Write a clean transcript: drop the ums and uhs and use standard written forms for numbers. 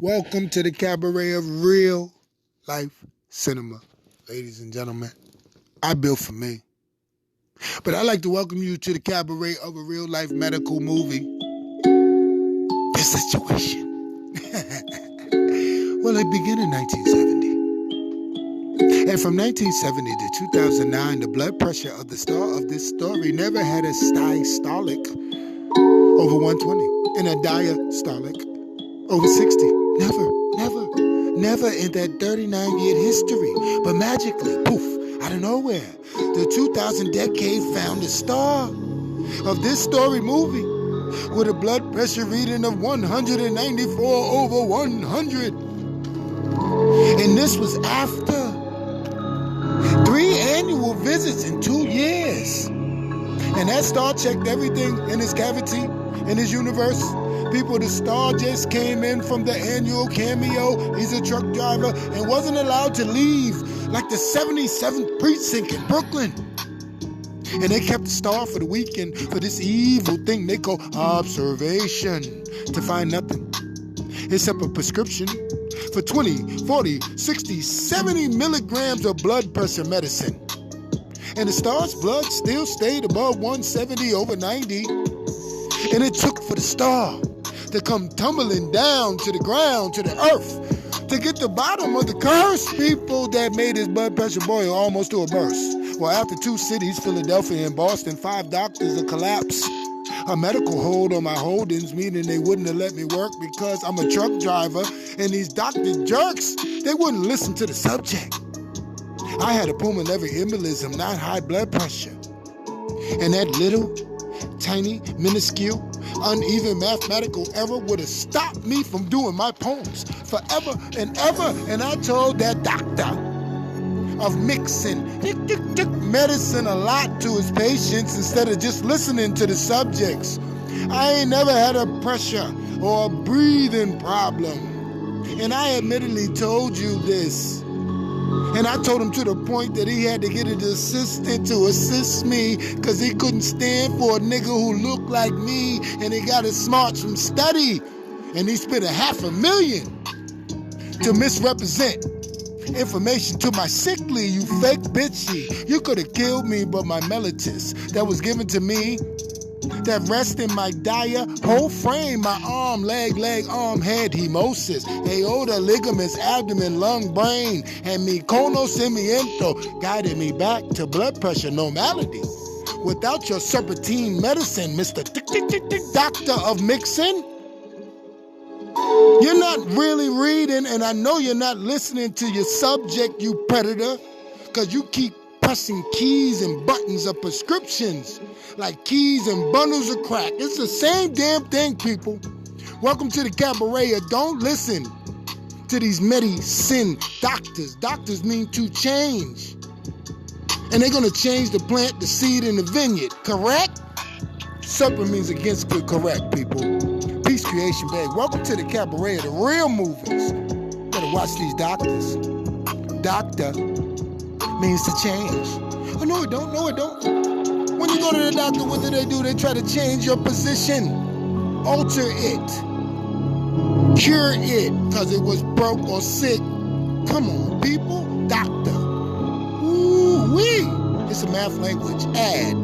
Welcome to the cabaret of real life cinema, ladies and gentlemen. I built for me. But I'd like to welcome you to the cabaret of a real life medical movie, The Sit-u-ation. Well, it began in 1970. And from 1970 to 2009, the blood pressure of the star of this story never had a systolic over 120 and a diastolic over 60. Never in that 39-year history. But magically, poof, out of nowhere, the 2000 decade found the star of this story movie with a blood pressure reading of 194 over 100. And this was after 3 annual visits in 2 years. And that star checked everything in his cavity, in his universe. People, the star just came in from the annual cameo. He's a truck driver and wasn't allowed to leave like the 77th precinct in Brooklyn. And they kept the star for the weekend for this evil thing they call observation, to find nothing except a prescription for 20, 40, 60, 70 milligrams of blood pressure medicine. And the star's blood still stayed above 170 over 90. And it took for the star to come tumbling down to the ground, to the earth, to get the bottom of the curse, people, that made his blood pressure boil almost to a burst. Well, after 2 cities, Philadelphia and Boston, 5 doctors, a collapse, a medical hold on my holdings, meaning they wouldn't have let me work because I'm a truck driver, and these doctor jerks, they wouldn't listen to the subject. I had a pulmonary embolism, not high blood pressure. And that little, tiny, minuscule, uneven mathematical error would have stopped me from doing my poems forever and ever. And I told that doctor of mixing medicine a lot to his patients instead of just listening to the subjects. I ain't never had a pressure or a breathing problem. And I admittedly told you this. And I told him to the point that he had to get an assistant to assist me because he couldn't stand for a nigga who looked like me and he got his smarts from study. And he spent $500,000 to misrepresent information to my sickly, you fake bitchy. You could have killed me, but my mellitus that was given to me, that rest in my dire whole frame, my arm, leg, arm, head, hemosis, aorta, ligaments, abdomen, lung, brain, and mi cono semiento guided me back to blood pressure normality. Without your serpentine medicine, Mr. Doctor of mixing, you're not really reading, and I know you're not listening to your subject, you predator, because you keep pressing keys and buttons of prescriptions like keys and bundles of crack. It's the same damn thing, people. Welcome to the cabaret. Don't listen to these medicine doctors. Doctors mean to change. And they're going to change the plant, the seed, and the vineyard. Correct? Serpent means against good, correct, people. Peace, Creationbey2. Welcome to the cabaret of the real movies. Better watch these doctors. Doctor means to change. Oh, no, it don't. No, it don't. When you go to the doctor, what do? They try to change your position, alter it, cure it, because it was broke or sick. Come on, people. Doctor. Ooh-wee. It's a math language. Add.